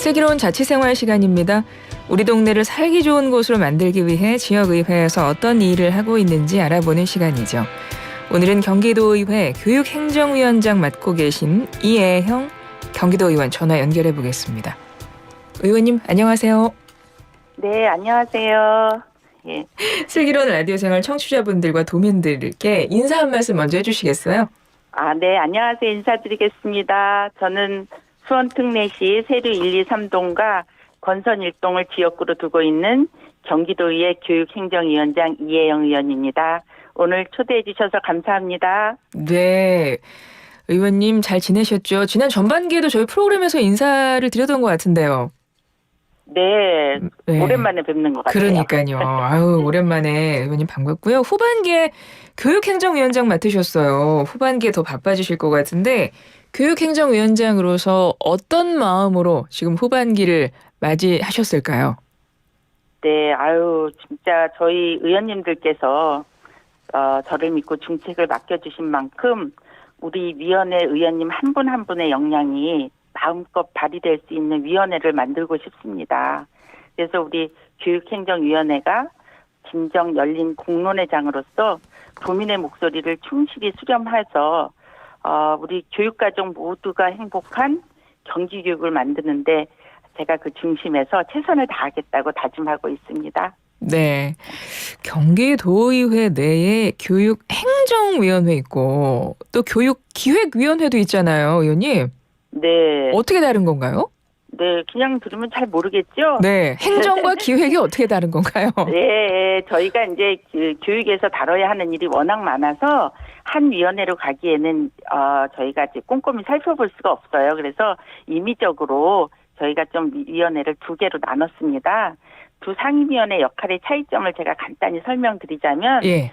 슬기로운 자취생활 시간입니다. 우리 동네를 살기 좋은 곳으로 만들기 위해 지역의회에서 어떤 일을 하고 있는지 알아보는 시간이죠. 오늘은 경기도의회 교육행정위원장 맡고 계신 이혜형 경기도의원 전화 연결해 보겠습니다. 의원님 안녕하세요. 네, 안녕하세요. 예. 슬기로운 라디오 생활 청취자분들과 도민들께 인사 한 말씀 먼저 해주시겠어요? 네, 안녕하세요. 인사드리겠습니다. 저는 수원 특례시 세류 1, 2, 3동과 건선 1동을 지역구로 두고 있는 경기도의회 교육행정위원장 이혜영 의원입니다. 오늘 초대해 주셔서 감사합니다. 네. 의원님 잘 지내셨죠? 지난 전반기에도 저희 프로그램에서 인사를 드렸던 것 같은데요. 네, 네. 오랜만에 뵙는 것 같아요. 그러니까요. 아유, 오랜만에 의원님 반갑고요. 후반기에 교육행정위원장 맡으셨어요. 후반기에 더 바빠지실 것 같은데 교육행정위원장으로서 어떤 마음으로 지금 후반기를 맞이하셨을까요? 네, 진짜 저희 의원님들께서 저를 믿고 중책을 맡겨주신 만큼 우리 위원회 의원님 한 분 한 분의 역량이 마음껏 발휘될 수 있는 위원회를 만들고 싶습니다. 그래서 우리 교육행정위원회가 진정 열린 공론회장으로서 도민의 목소리를 충실히 수렴해서 우리 교육가족 모두가 행복한 경기교육을 만드는데 제가 그 중심에서 최선을 다하겠다고 다짐하고 있습니다. 네. 경기도의회 내에 교육행정위원회 있고 또 교육기획위원회도 있잖아요, 의원님. 네. 어떻게 다른 건가요? 네, 그냥 들으면 잘 모르겠죠? 네. 행정과 기획이 어떻게 다른 건가요? 네, 저희가 이제 그 교육에서 다뤄야 하는 일이 워낙 많아서 한 위원회로 가기에는 저희가 이제 꼼꼼히 살펴볼 수가 없어요. 그래서 임의적으로 저희가 좀 위원회를 두 개로 나눴습니다. 두 상임위원회 역할의 차이점을 제가 간단히 설명드리자면 예.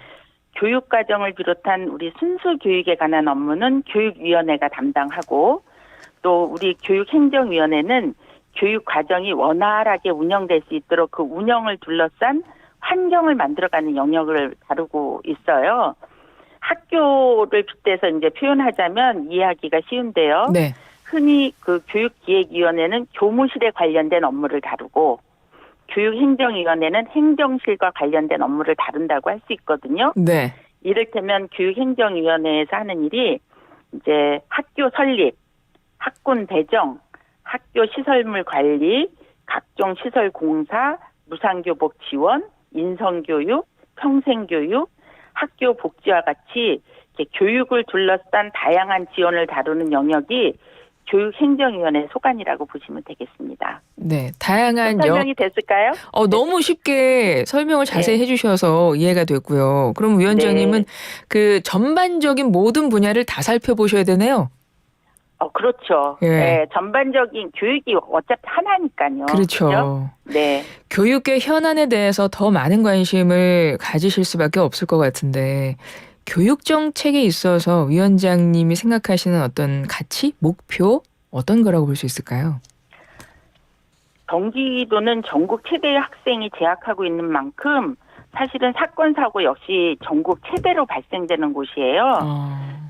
교육과정을 비롯한 우리 순수 교육에 관한 업무는 교육위원회가 담당하고 또 우리 교육행정위원회는 교육과정이 원활하게 운영될 수 있도록 그 운영을 둘러싼 환경을 만들어가는 영역을 다루고 있어요. 학교를 빗대서 이제 표현하자면 이해하기가 쉬운데요. 네. 흔히 그 교육기획위원회는 교무실에 관련된 업무를 다루고 교육행정위원회는 행정실과 관련된 업무를 다룬다고 할 수 있거든요. 네. 이를테면 교육행정위원회에서 하는 일이 이제 학교 설립, 학군 배정, 학교 시설물 관리, 각종 시설 공사, 무상교복 지원, 인성교육, 평생교육, 학교 복지와 같이 이렇게 교육을 둘러싼 다양한 지원을 다루는 영역이 교육행정위원회 소관이라고 보시면 되겠습니다. 네. 다양한 설명이 됐을까요? 너무 쉽게 설명을 자세히 해주셔서 이해가 됐고요. 그럼 위원장님은 그 전반적인 모든 분야를 다 살펴보셔야 되네요. 그렇죠. 예. 네, 전반적인 교육이 어차피 하나니까요. 그렇죠. 그렇죠? 네. 교육계 현안에 대해서 더 많은 관심을 가지실 수밖에 없을 것 같은데 교육 정책에 있어서 위원장님이 생각하시는 어떤 가치, 목표 어떤 거라고 볼 수 있을까요? 경기도는 전국 최대의 학생이 재학하고 있는 만큼 사실은 사건 사고 역시 전국 최대로 발생되는 곳이에요.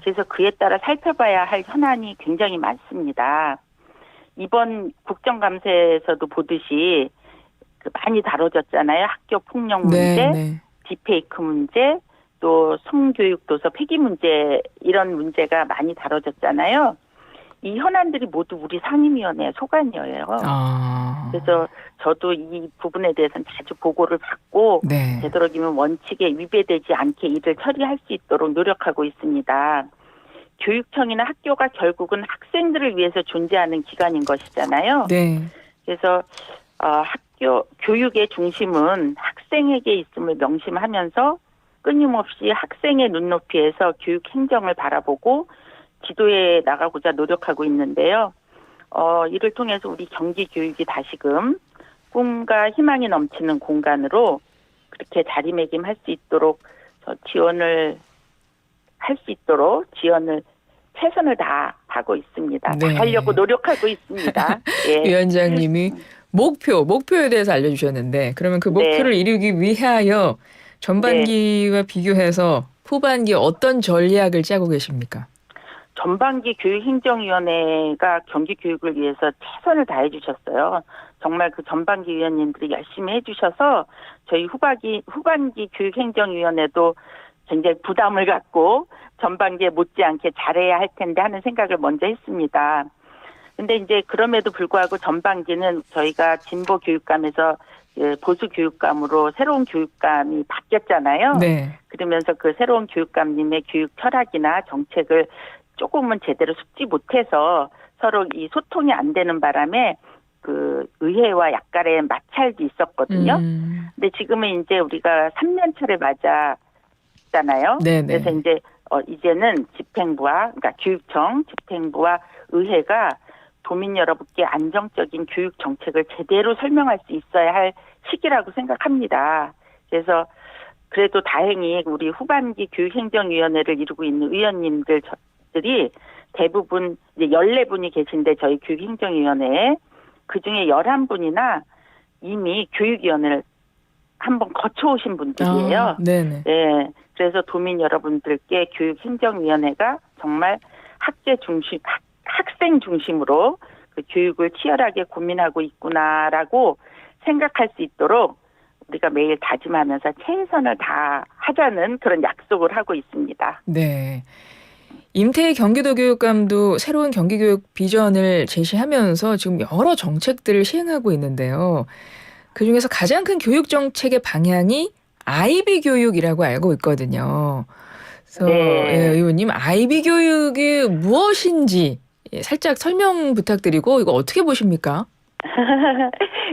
그래서 그에 따라 살펴봐야 할 현안이 굉장히 많습니다. 이번 국정감사에서도 보듯이 많이 다뤄졌잖아요. 학교 폭력 문제, 네. 딥페이크 문제, 또 성교육 도서 폐기 문제 이런 문제가 많이 다뤄졌잖아요. 이 현안들이 모두 우리 상임위원회 소관이에요. 그래서 저도 이 부분에 대해서는 자주 보고를 받고 네. 되도록이면 원칙에 위배되지 않게 이를 처리할 수 있도록 노력하고 있습니다. 교육청이나 학교가 결국은 학생들을 위해서 존재하는 기관인 것이잖아요. 네. 그래서 학교 교육의 중심은 학생에게 있음을 명심하면서 끊임없이 학생의 눈높이에서 교육 행정을 바라보고 지도해 나가고자 노력하고 있는데요. 이를 통해서 우리 경기 교육이 다시금 꿈과 희망이 넘치는 공간으로 그렇게 자리매김할 수 있도록 지원을 할 수 있도록 지원을 최선을 다하고 있습니다. 네. 하려고 노력하고 있습니다. 예. 위원장님이 목표에 대해서 알려주셨는데 그러면 그 목표를 이루기 위하여 전반기와 비교해서 후반기 어떤 전략을 짜고 계십니까? 전반기 교육행정위원회가 경기 교육을 위해서 최선을 다해 주셨어요. 정말 그 전반기 위원님들이 열심히 해주셔서 저희 후반기 교육행정위원회도 굉장히 부담을 갖고 전반기에 못지않게 잘해야 할 텐데 하는 생각을 먼저 했습니다. 근데 이제 그럼에도 불구하고 전반기는 저희가 진보 교육감에서 보수 교육감으로 새로운 교육감이 바뀌었잖아요. 네. 그러면서 그 새로운 교육감님의 교육 철학이나 정책을 조금은 제대로 숙지 못해서 서로 이 소통이 안 되는 바람에 그 의회와 약간의 마찰도 있었거든요. 근데 지금은 이제 우리가 3년 차를 맞았잖아요. 네네. 그래서 이제 이제는 집행부와 그러니까 교육청, 집행부와 의회가 도민 여러분께 안정적인 교육 정책을 제대로 설명할 수 있어야 할 시기라고 생각합니다. 그래서 그래도 다행히 우리 후반기 교육행정위원회를 이루고 있는 의원님들이 대부분 이제 14분이 계신데 저희 교육행정위원회에 그중에 11분이나 이미 교육위원회를 한번 거쳐오신 분들이에요. 네네. 네. 그래서 도민 여러분들께 교육행정위원회가 정말 학생 중심으로 그 교육을 치열하게 고민하고 있구나라고 생각할 수 있도록 우리가 매일 다짐하면서 최선을 다하자는 그런 약속을 하고 있습니다. 네. 임태희 경기도 교육감도 새로운 경기교육 비전을 제시하면서 지금 여러 정책들을 시행하고 있는데요. 그중에서 가장 큰 교육 정책의 방향이 아이비 교육이라고 알고 있거든요. 그래서 네. 의원님 아이비 교육이 무엇인지 살짝 설명 부탁드리고 이거 어떻게 보십니까?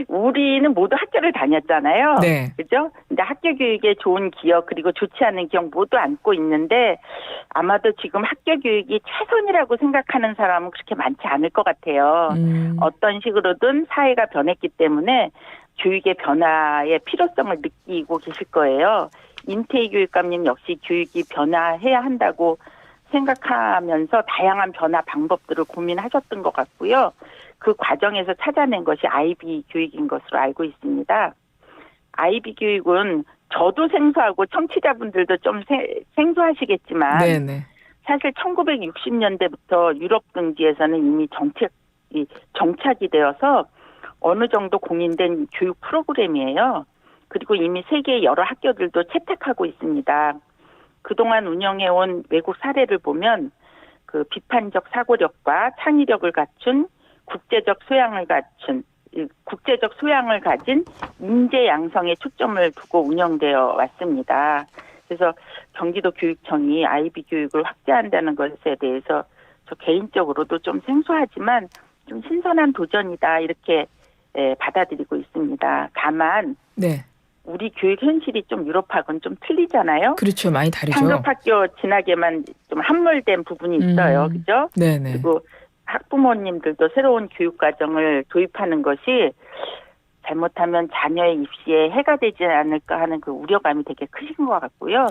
우리는 모두 학교를 다녔잖아요. 네. 그죠? 근데 학교 교육의 좋은 기억 그리고 좋지 않은 기억 모두 안고 있는데 아마도 지금 학교 교육이 최선이라고 생각하는 사람은 그렇게 많지 않을 것 같아요. 어떤 식으로든 사회가 변했기 때문에 교육의 변화의 필요성을 느끼고 계실 거예요. 임태희 교육감님 역시 교육이 변화해야 한다고 생각하면서 다양한 변화 방법들을 고민하셨던 것 같고요. 그 과정에서 찾아낸 것이 아이비 교육인 것으로 알고 있습니다. 아이비 교육은 저도 생소하고 청취자분들도 좀 생소하시겠지만 네네. 사실 1960년대부터 유럽 등지에서는 이미 정착이 되어서 어느 정도 공인된 교육 프로그램이에요. 그리고 이미 세계의 여러 학교들도 채택하고 있습니다. 그동안 운영해온 외국 사례를 보면 그 비판적 사고력과 창의력을 갖춘 국제적 소양을 가진 인재 양성에 초점을 두고 운영되어 왔습니다. 그래서 경기도 교육청이 아이비 교육을 확대한다는 것에 대해서 저 개인적으로도 좀 생소하지만 좀 신선한 도전이다 이렇게 받아들이고 있습니다. 다만 네. 우리 교육 현실이 좀 유럽하고는 좀 틀리잖아요. 그렇죠. 많이 다르죠. 상급학교 진학에만 좀 함몰된 부분이 있어요. 그죠? 네네. 그리고 학부모님들도 새로운 교육 과정을 도입하는 것이 잘못하면 자녀의 입시에 해가 되지 않을까 하는 그 우려감이 되게 크신 것 같고요.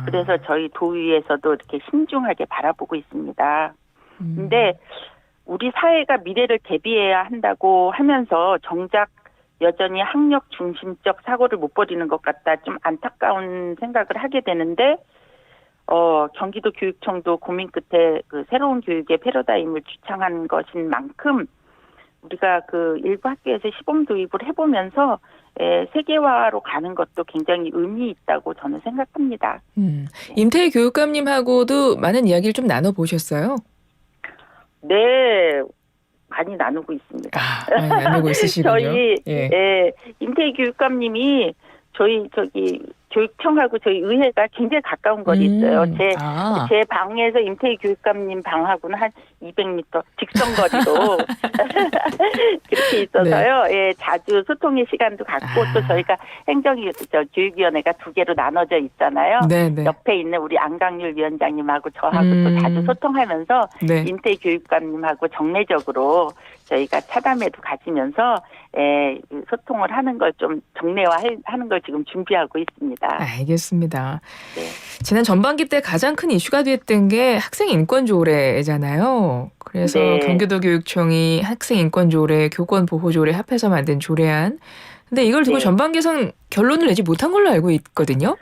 그래서 저희 도의에서도 이렇게 신중하게 바라보고 있습니다. 근데 우리 사회가 미래를 대비해야 한다고 하면서 정작 여전히 학력 중심적 사고를 못 버리는 것 같다. 좀 안타까운 생각을 하게 되는데 경기도 교육청도 고민 끝에 그 새로운 교육의 패러다임을 주창한 것인 만큼 우리가 그 일부 학교에서 시범 도입을 해보면서 세계화로 가는 것도 굉장히 의미 있다고 저는 생각합니다. 임태희 교육감님하고도 많은 이야기를 좀 나눠보셨어요? 네. 많이 나누고 있습니다. 많이 나누고 있으시군요. 저희 임태희 교육감님이 저희 교육청하고 저희 의회가 굉장히 가까운 거리 있어요. 제 방에서 임태희 교육감님 방하고는 한 200m 직선거리로 그렇게 있어서요. 네. 자주 소통의 시간도 갖고 또 저희가 교육위원회가 2개로 나눠져 있잖아요. 네네. 옆에 있는 우리 안강률 위원장님하고 저하고 또 자주 소통하면서 임태희 교육감님하고 정례적으로 저희가 차담회도 가지면서 소통을 하는 걸 좀 정례화하는 걸 지금 준비하고 있습니다. 알겠습니다. 네. 지난 전반기 때 가장 큰 이슈가 됐던 게 학생 인권 조례잖아요. 그래서 경기도 교육청이 학생 인권 조례, 교권 보호 조례 합해서 만든 조례안. 근데 이걸 두고 전반기에서는 결론을 내지 못한 걸로 알고 있거든요.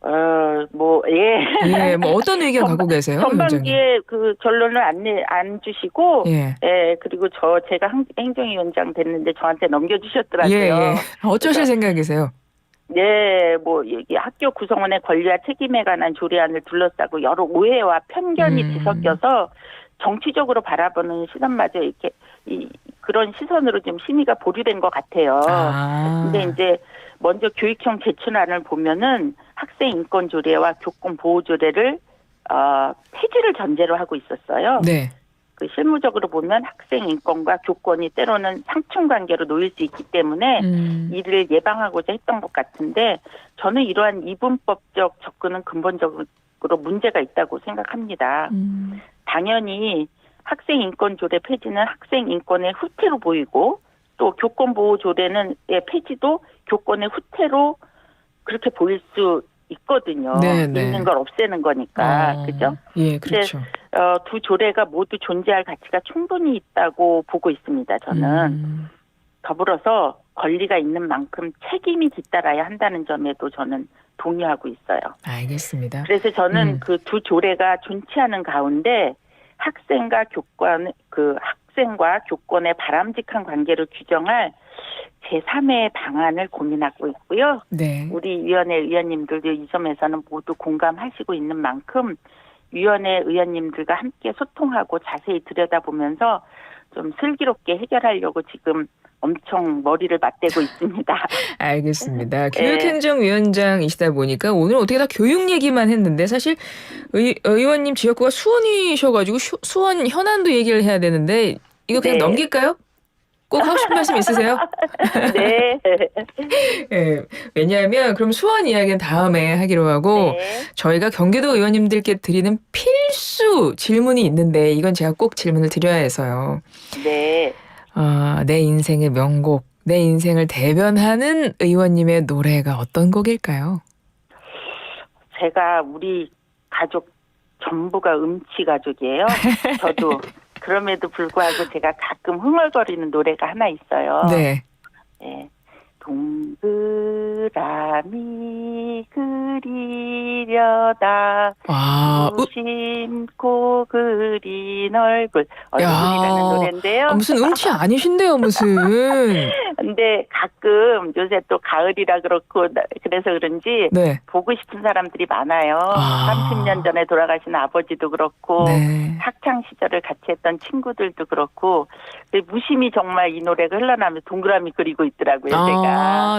예. 예, 뭐 어떤 의견 갖고 계세요, 위원장님? 전반기에 그 결론을 안 주시고, 예. 그리고 제가 행정위원장 됐는데 저한테 넘겨주셨더라고요. 예. 어쩌실 그래서 생각이세요? 네, 이게 학교 구성원의 권리와 책임에 관한 조례안을 둘러싸고 여러 오해와 편견이 뒤섞여서 정치적으로 바라보는 시선마저 이렇게 그런 시선으로 좀 심의가 보류된 것 같아요. 근데 이제 먼저 교육형 제출안을 보면은 학생 인권 조례와 교권 보호 조례를 폐지를 전제로 하고 있었어요. 네. 그 실무적으로 보면 학생 인권과 교권이 때로는 상충 관계로 놓일 수 있기 때문에 이를 예방하고자 했던 것 같은데 저는 이러한 이분법적 접근은 근본적으로 문제가 있다고 생각합니다. 당연히 학생 인권 조례 폐지는 학생 인권의 후퇴로 보이고 또 교권 보호 조례는 폐지도 교권의 후퇴로 그렇게 보일 수 있거든요. 네. 있는 걸 없애는 거니까. 그죠? 예, 그렇죠. 두 조례가 모두 존재할 가치가 충분히 있다고 보고 있습니다. 저는. 더불어서 권리가 있는 만큼 책임이 뒤따라야 한다는 점에도 저는 동의하고 있어요. 알겠습니다. 그래서 저는 그 두 조례가 존치하는 가운데 학생과 교권의 바람직한 관계를 규정할 제3의 방안을 고민하고 있고요. 네. 우리 위원회 의원님들도 이 점에서는 모두 공감하시고 있는 만큼 위원회 의원님들과 함께 소통하고 자세히 들여다보면서 좀 슬기롭게 해결하려고 지금 엄청 머리를 맞대고 있습니다. 알겠습니다. 교육행정위원장이시다 보니까 오늘 어떻게 다 교육 얘기만 했는데 사실 의원님 지역구가 수원이셔가지고 수원 현안도 얘기를 해야 되는데 이거 그냥 넘길까요? 꼭 하고 싶은 말씀 있으세요? 네. 네. 왜냐하면 그럼 수원 이야기는 다음에 하기로 하고 저희가 경기도 의원님들께 드리는 필수 질문이 있는데 이건 제가 꼭 질문을 드려야 해서요. 네. 내 인생의 명곡, 내 인생을 대변하는 의원님의 노래가 어떤 곡일까요? 제가 우리 가족 전부가 음치 가족이에요. 저도 그럼에도 불구하고 제가 가끔 흥얼거리는 노래가 하나 있어요. 네. 네. 동그라미 그리려다 무심코 그린 얼굴 얼굴이라는 노래인데요. 무슨 음치 아니신데요 무슨. 근데 가끔 요새 또 가을이라 그렇고 그래서 그런지 보고 싶은 사람들이 많아요. 30년 전에 돌아가신 아버지도 그렇고 학창 시절을 같이 했던 친구들도 그렇고 무심히 정말 이 노래가 흘러나오면 동그라미 그리고 있더라고요. 제가.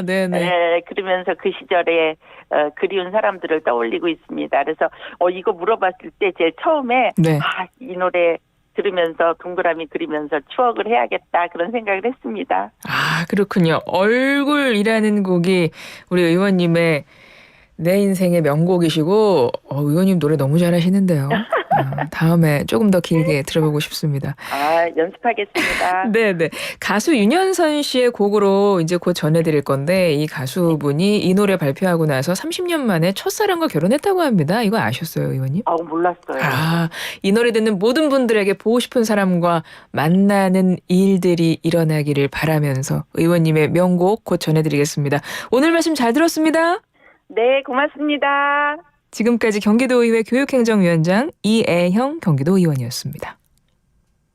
네, 그러면서 그 시절에 그리운 사람들을 떠올리고 있습니다. 그래서 이거 물어봤을 때 제일 처음에 이 노래 들으면서 동그라미 그리면서 추억을 해야겠다 그런 생각을 했습니다. 그렇군요. 얼굴이라는 곡이 우리 의원님의 내 인생의 명곡이시고 의원님 노래 너무 잘하시는데요. 다음에 조금 더 길게 들어보고 싶습니다. 연습하겠습니다. 네네. 가수 윤현선 씨의 곡으로 이제 곧 전해드릴 건데 이 가수분이 이 노래 발표하고 나서 30년 만에 첫사랑과 결혼했다고 합니다. 이거 아셨어요, 의원님? 몰랐어요. 이 노래 듣는 모든 분들에게 보고 싶은 사람과 만나는 일들이 일어나기를 바라면서 의원님의 명곡 곧 전해드리겠습니다. 오늘 말씀 잘 들었습니다. 네, 고맙습니다. 지금까지 경기도의회 교육행정위원장 이애형 경기도의원이었습니다.